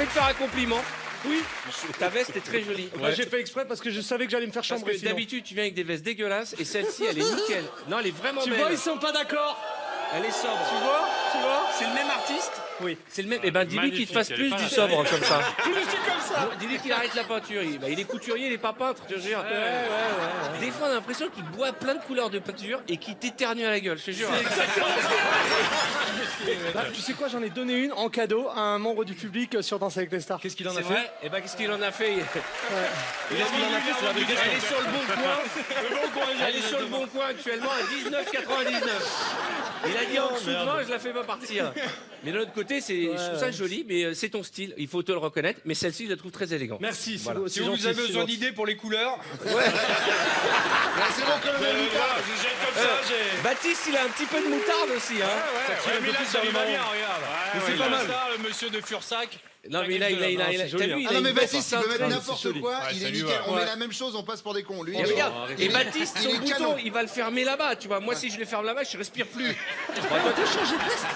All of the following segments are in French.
te faire un compliment. Oui. Ta veste est très jolie. Bah, j'ai fait exprès parce que je savais que j'allais me faire Parce chambrer. que Sinon. d'habitude, tu viens avec des vestes dégueulasses et celle-ci, elle est nickel. Non, elle est vraiment Tu belle. vois, ils sont pas d'accord. Elle est sobre. Tu vois C'est le même artiste. Oui. C'est le même. Eh ben, dis-lui qu'il te fasse Magnifique, plus elle est du pas sobre comme ça. Tu le dis comme ça. Dis-lui qu'il arrête la peinture. Il est couturier, il est pas peintre, je te jure. Des fois, on a l'impression qu'il boit plein de couleurs de peinture et qu'il t'éternue à la gueule, je te jure. Bah, tu sais quoi, j'en ai donné une en cadeau à un membre du public sur Danse avec les stars. Qu'est-ce qu'il en a C'est fait? vrai. Et ben, qu'est-ce qu'il en a fait? Il a mis C'est la vraie question. Elle est sur le bon coin. Elle est sur le bon coin actuellement à 19,99. Il a dit en dessous de 20, je la fais pas partir. Mais de l'autre côté, je trouve ça joli, mais c'est ton style. Il faut te le reconnaître. Mais celle-ci, je la trouve très élégante. Merci, Voilà. c'est Si vous gentil, avez c'est besoin gentil. d'idées pour les couleurs, C'est bon, colonel Lucas. je jette comme ça, j'ai. Baptiste, il a un petit peu de moutarde aussi. Hein. Ouais, mais là, ça lui va bien, regarde. Mais c'est pas mal. Ça, le monsieur de Fursac. Non, mais là, il a. c'est joli, T'as vu, il Ah a non, mais une veste Baptiste, il peut mettre cintrée. n'importe joli. quoi, Ouais, il ça est lui nickel. va. On met la même chose, on passe pour des cons. Lui, Et regarde, et Baptiste, il son est bouton, canon. il va le fermer là-bas, tu vois. Moi, si je le ferme là-bas, je respire plus.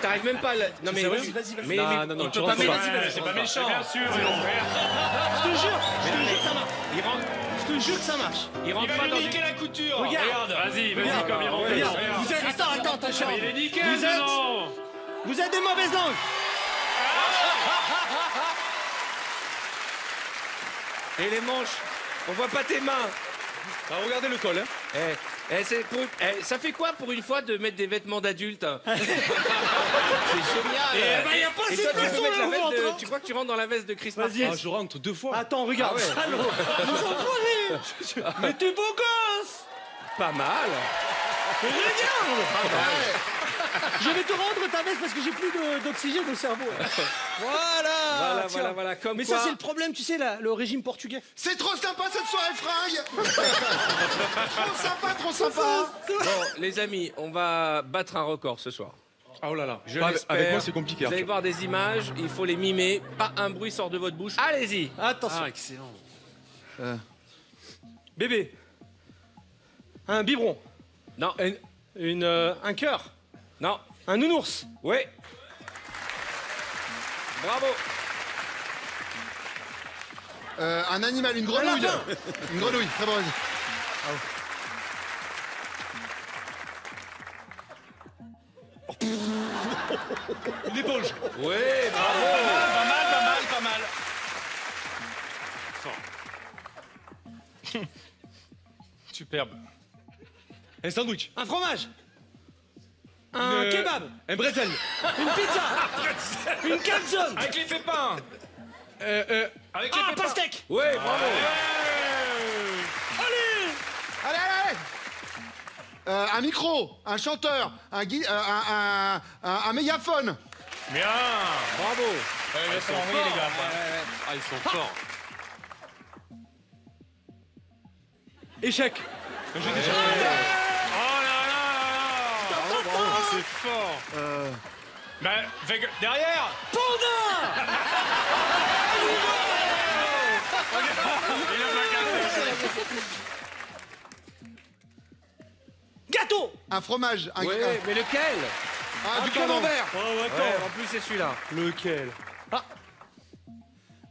T'arrives même pas à le... Non, mais Vas-y, vas-y. Mais Non, on tu peut rentres pas pas. mettre- C'est pas méchant. Bien sûr, Je te jure que ça marche. Il rentre, Je te jure que ça marche. il Il rentre va pas lui dans niquer du... la couture. Regarde. Vas-y, Regarde, comme il rentre. Regarde. Regarde. Vous êtes... Attends, Charles. Il est nickel, Vous êtes... non. Vous êtes des mauvaises langues. Et les manches, on voit pas tes mains. Regardez le col. Hein. Ça fait quoi pour une fois de mettre des vêtements d'adulte? C'est génial. Eh ben, y a pas Et assez toi, de tu peux pression mettre dans la le veste ventre, de... hein. Tu crois que tu rentres dans la veste de Chris Vas-y. Martin? Je rentre 2 fois. Attends, regarde. Ah ouais. Salaud. Vous enfoirez. Mais t'es beau gosse. Pas mal. Regarde. Je vais te rendre ta veste parce que j'ai plus d'oxygène au cerveau. Voilà. Tiens. Voilà. Comme Mais quoi... ça, c'est le problème, tu sais, le régime portugais. C'est trop sympa cette soirée fringue. Trop sympa. Bon, les amis, on va battre un record ce soir. Oh là là. Je Avec l'espère. moi, c'est compliqué. Vous allez voir des images, il faut les mimer. Pas un bruit sort de votre bouche. Allez-y. Attention. Excellent. Bébé. Un biberon. Non, Un cœur. non. Un nounours. Oui. Bravo. Un animal, une grenouille. lapin. Une grenouille, très bon, vas-y. Une éponge. Oui, bravo. Pas mal. Superbe. Un sandwich. Un fromage. Un Une- kebab. Un bretzel. Une pizza. Une calzone. Avec les pépins. Avec les Ah, pépins. pastèque. Oui, bravo. Allez. Un micro, un chanteur, un mégaphone. Bien. Bravo. Ils sont forts, les gars. Ah, ils sont forts. Échec. Oh là là. C'est fort. Bah, derrière. Il a pas capté. Gâteau. Un fromage. Oui, mais lequel? Du camembert. Ouais, en plus, c'est celui-là. Lequel?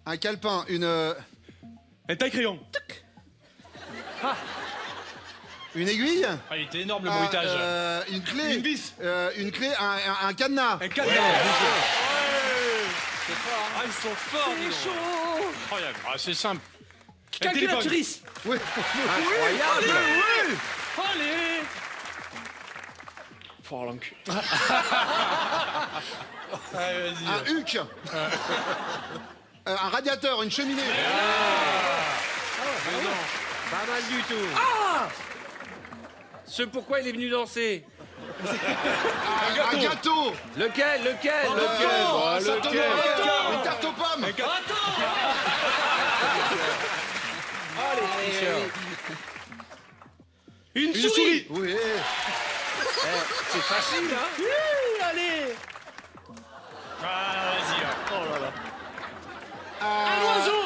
Un calepin. Un taille-crayon. Une aiguille. Ah, il était énorme le bruitage. Une clé. Une vis. Une clé. Un cadenas. Un cadenas. Ah, ils sont forts. dis donc. Chaud. Incroyable. Ah, c'est simple. Calculatrice. Oui. Incroyable. Allez. Fort l'enculé. Un huc. Un radiateur. Une cheminée. Pas mal du tout. Ce pourquoi il est venu danser. Un gâteau. Lequel? Un gâteau. Une tarte aux pommes. Une souris. Oui. C'est facile, hein? Oui, allez. Ah, vas-y. Un oiseau.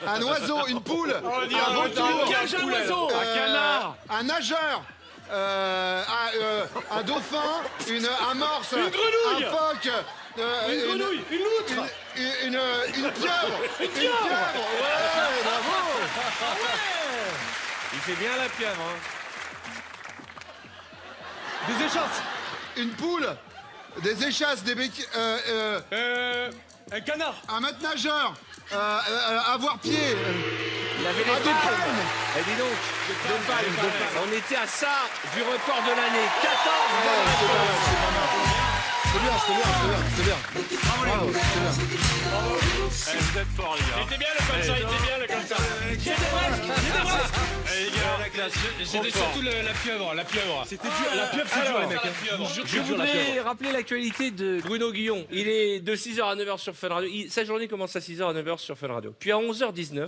Un oiseau. Une poule. On dit Un un vautour. vautour. Cage à oiseau. Un canard. Un nageur. un dauphin, un morse, Une grenouille. un phoque, Une grenouille, une loutre. une pieuvre. Une pieuvre. Ouais, bravo. Il fait bien la pieuvre. Hein. Des échasses. Une poule, des échasses, des béquilles, Un canard. un maître nageur, avoir pied. Il avait les deux palmes. Eh, dis donc, deux palmes. On était à ça du record de l'année. 14 bonnes réponses. C'est bien. Bravo, c'est bien. Vous êtes forts, les gars. Il était bien le comme ça, il était bien le comme ça. J'étais presque. Allez, les gars, la classe. C'était surtout la pieuvre. La pieuvre. C'était dur. La pieuvre, c'est dur, les mecs. Je voudrais rappeler l'actualité de Bruno Guillon. Il est de 6h à 9h sur Fun Radio. Sa journée commence à 6h à 9h sur Fun Radio. Puis à 11h19,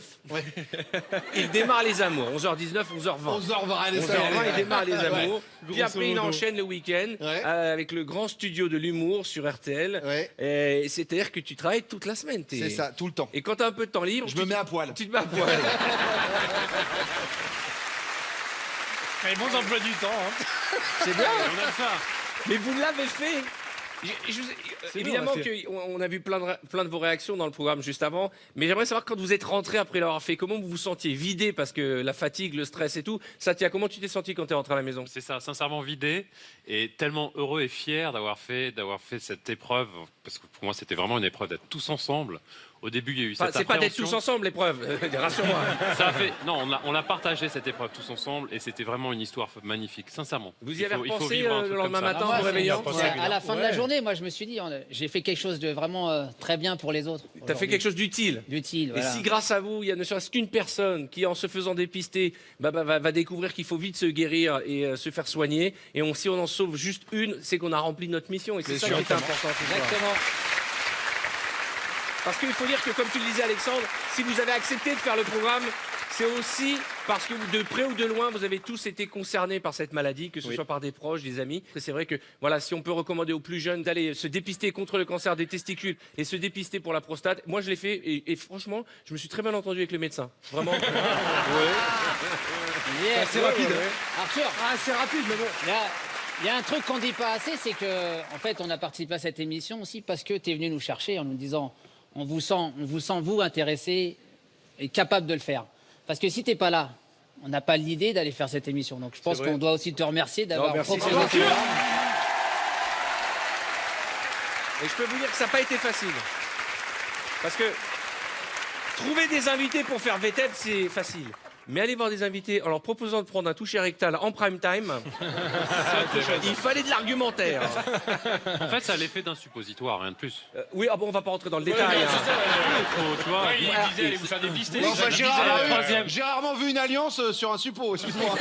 il démarre les amours. 11h19, 11h20. 11h20, 11h20, il démarre les amours. Puis Grosso après, il modo. enchaîne le week-end avec le grand studio de l'humour sur RTL. Ouais. Et c'est-à-dire que tu travailles toute la semaine. C'est ça, tout le temps. Et quand tu as un peu de temps libre, Je me mets à poil. tu te mets à poil. Les bons emplois du temps. Hein. C'est bien. On a ça. Mais vous l'avez fait. Évidemment on l'a fait. qu'on a vu plein de vos réactions dans le programme juste avant, mais j'aimerais savoir quand vous êtes rentré après l'avoir fait, comment vous vous sentiez vidé parce que la fatigue, le stress et tout. Satya, comment tu t'es senti quand tu es rentré à la maison? C'est ça, sincèrement vidé et tellement heureux et fier d'avoir fait cette épreuve, parce que pour moi c'était vraiment une épreuve d'être tous ensemble. Au début, il y a eu cette C'est pas d'être appréhension. tous ensemble l'épreuve, rassure-moi. Ça a fait, non, on l'a partagé cette épreuve tous ensemble et c'était vraiment une histoire magnifique, sincèrement. Vous y Il avez faut repensé vivre un le truc lendemain comme ça. matin Moi, en vous réveillant? c'est à la fin de la journée, moi, je me suis dit, j'ai fait quelque chose de vraiment très bien pour les autres. T'as fait quelque chose d'utile. d'utile. Et Voilà. si grâce à vous, il y a ne serait-ce qu'une personne qui, en se faisant dépister, va découvrir qu'il faut vite se guérir et se faire soigner, et si on en sauve juste une, c'est qu'on a rempli notre mission. Et c'est ça qui est important. ce soir. Exactement. Parce qu'il faut dire que, comme tu le disais, Alexandre, si vous avez accepté de faire le programme, c'est aussi parce que de près ou de loin, vous avez tous été concernés par cette maladie, que ce soit par des proches, des amis. C'est vrai que, voilà, si on peut recommander aux plus jeunes d'aller se dépister contre le cancer des testicules et se dépister pour la prostate, moi je l'ai fait et franchement, je me suis très bien entendu avec le médecin. Vraiment. Yes. C'est rapide. Arthur, Ah, c'est rapide, mais bon. il y a un truc qu'on dit pas assez, c'est que, en fait, on a participé à cette émission aussi parce que tu es venu nous chercher en nous disant, on vous sent vous intéressé et capable de le faire. Parce que si t'es pas là, on n'a pas l'idée d'aller faire cette émission. Donc je pense qu'on doit aussi te remercier d'avoir Non, merci, proposé c'est gentil. ce programme. Et je peux vous dire que ça n'a pas été facile. Parce que trouver des invités pour faire VTEP, c'est facile. Mais aller voir des invités en leur proposant de prendre un toucher rectal en prime time, il fallait de l'argumentaire. En fait, ça a l'effet d'un suppositoire, rien de plus. Oui, on va pas rentrer dans le détail. hein. Tu vois, Il disait, allez vous faire dépister. Bon, enfin, Il disait, la troisième. j'ai rarement vu une alliance sur un suppôt, excuse-moi.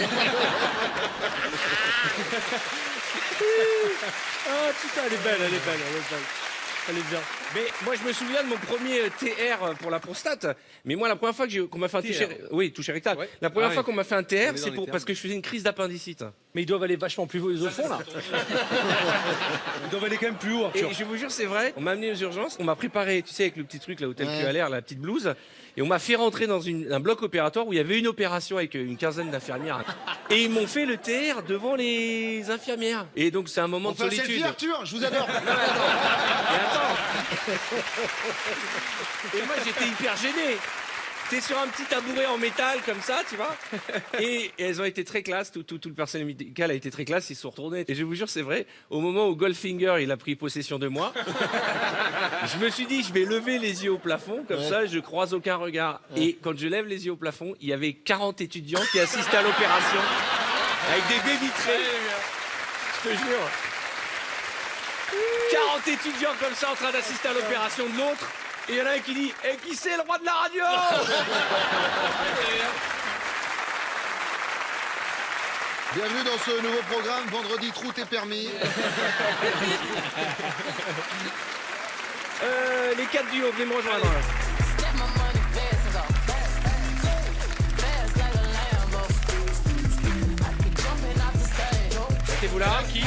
Ah, putain, elle est belle. Elle est bien. Mais moi, je me souviens de mon premier TR pour la prostate. Mais moi, la première fois qu'on m'a fait un toucher, toucher rectal. La première fois qu'on m'a fait un TR, c'est parce que je faisais une crise d'appendicite. Mais ils doivent aller vachement plus au fond, là. Ils doivent aller quand même plus haut, Arthur. Et je vous jure, c'est vrai. On m'a amené aux urgences. On m'a préparé, tu sais, avec le petit truc là où t'as le cul à l'air, la petite blouse. Et on m'a fait rentrer dans un bloc opératoire où il y avait une opération avec une quinzaine d'infirmières. Et ils m'ont fait le TR devant les infirmières. Et donc, c'est un moment de Enfin, c'est le solitude. Arthur, je vous adore. Et attends. Et moi, j'étais hyper gêné. T'es sur un petit tabouret en métal comme ça, tu vois. Et elles ont été très classe, tout le personnel médical a été très classe, ils se sont retournés. Et je vous jure, c'est vrai, au moment où Goldfinger, il a pris possession de moi, je me suis dit, je vais lever les yeux au plafond, comme ça, je croise aucun regard. Et quand je lève les yeux au plafond, il y avait 40 étudiants qui assistaient à l'opération, avec des baies vitrées. Je te jure. 40 étudiants comme ça en train d'assister à l'opération de l'autre. Et il y en a un qui dit « Et qui c'est le roi de la radio ?» Bienvenue dans ce nouveau programme, Vendredi Trou t'es permis. Les 4 duos, venez me rejoindre. Mettez-vous là. Qui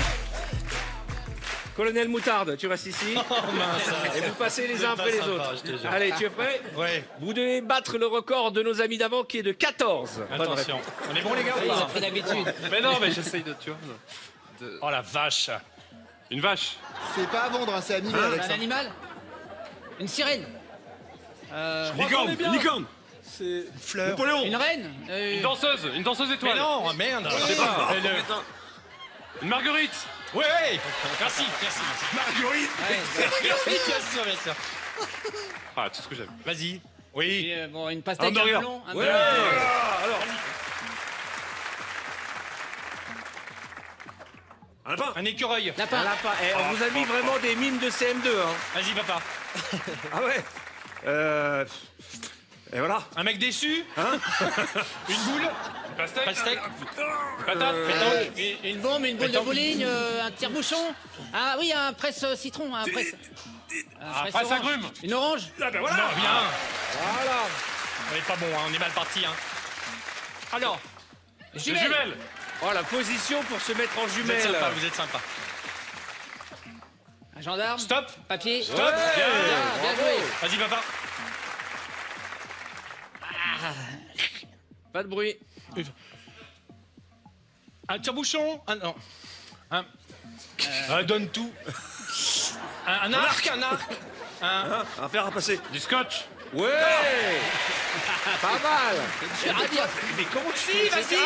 Colonel Moutarde, tu restes ici. Et vous passez les uns après les autres. Allez, tu es prêt? Ouais. Vous devez battre le record de nos amis d'avant qui est de 14. Bonne Attention. On est bon, les gars, ou Ils ont pas? pris l'habitude. Mais non, mais j'essaye de, tu vois. Oh la vache. Une vache. C'est pas à vendre, hein, c'est à mimer C'est avec un ça. animal? Une sirène? Licorne. C'est Fleur. Une reine? Une danseuse Mais étoile. non, merde. Je sais pas. Une marguerite. Ouais. Merci. Marguerite. Bien sûr. Ah, tout ce que j'aime. Vas-y. Oui. Bon, une pastèque, un hamburger. melon? Un Ouais. melon. Un écureuil. Lapin. Un lapin. Eh, on vous a mis vraiment des mimes de CM2. Hein. Vas-y, papa. Ah ouais. Et voilà. Un mec déçu. Une boule. Pastèque. Pastèque. Patate. Une bombe, une boule de bowling, un tire-bouchon. Ah oui, un presse-citron. Un presse. Presse orange. agrumes. Une orange. Non, bien. Voilà. On est pas bon, hein. On est mal parti. Hein. Alors. Jumelle. Oh, la position pour se mettre en Vous êtes jumelle. sympa, vous êtes sympa. Un gendarme. Stop. Papier. Stop. Bien joué. Vas-y, papa. Pas de bruit. Un tire-bouchon. Non. Donne tout. Un arc. Un fer à passer. Du scotch. Ouais. Pas mal. Ah, dire. Mais comment tu Si, vas-y.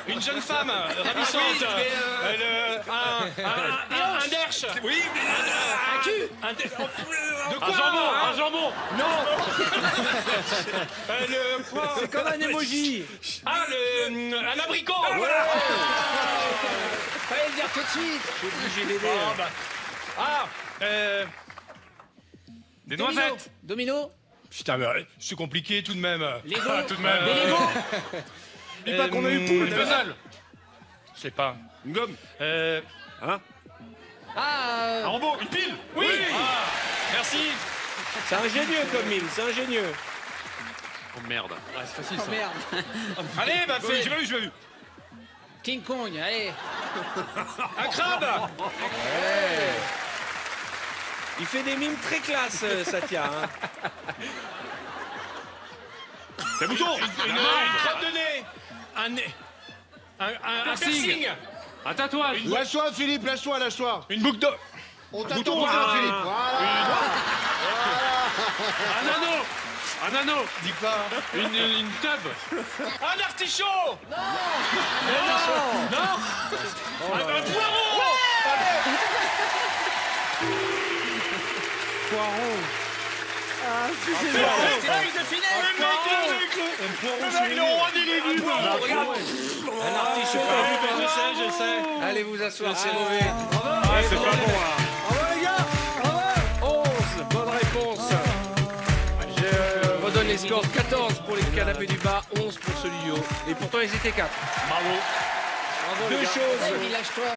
Une jeune femme ravissante. Un derche. Oui. Un cul. De quoi? Un jambon. C'est comme un emoji. Un abricot. Fallait le dire tout de suite. Je suis obligé d'aider. Des Domino. noisettes. Domino. Putain, mais c'est compliqué tout de même. Lego. Tout de même. Des Lego. Dis pas qu'on a eu poule. Une puzzle. Je sais pas. Une gomme. Ah, Un robot. Une pile. Oui. Merci. C'est ingénieux comme mime, c'est ingénieux. Oh merde. C'est facile oh, merde. Allez, bah fais. J'ai pas vu. King Kong, allez. Un crabe. Il fait des mimes très classe, Satya. Hein. Un mouton. Une crotte de nez. Un nez. Un piercing. Un tatouage. Lâche-toi, Philippe, lâche-toi. Une boucle de. On t'attend bien, Philippe. Voilà. Un anneau. Dis pas. Une tub. Un artichaut. Non. Un poireau. Feuille de finesse. Le mec, le roi des légumes. Un artichaut. Je sais. Allez vous asseoir, c'est mauvais. C'est pas bon. Bravo les gars. 11, bonne réponse. Je redonne les scores. 14 pour les canapés du bas, 11 pour celui du haut. Et pourtant ils étaient 4. Bravo. Deux choses. Vas-y, lâche-toi.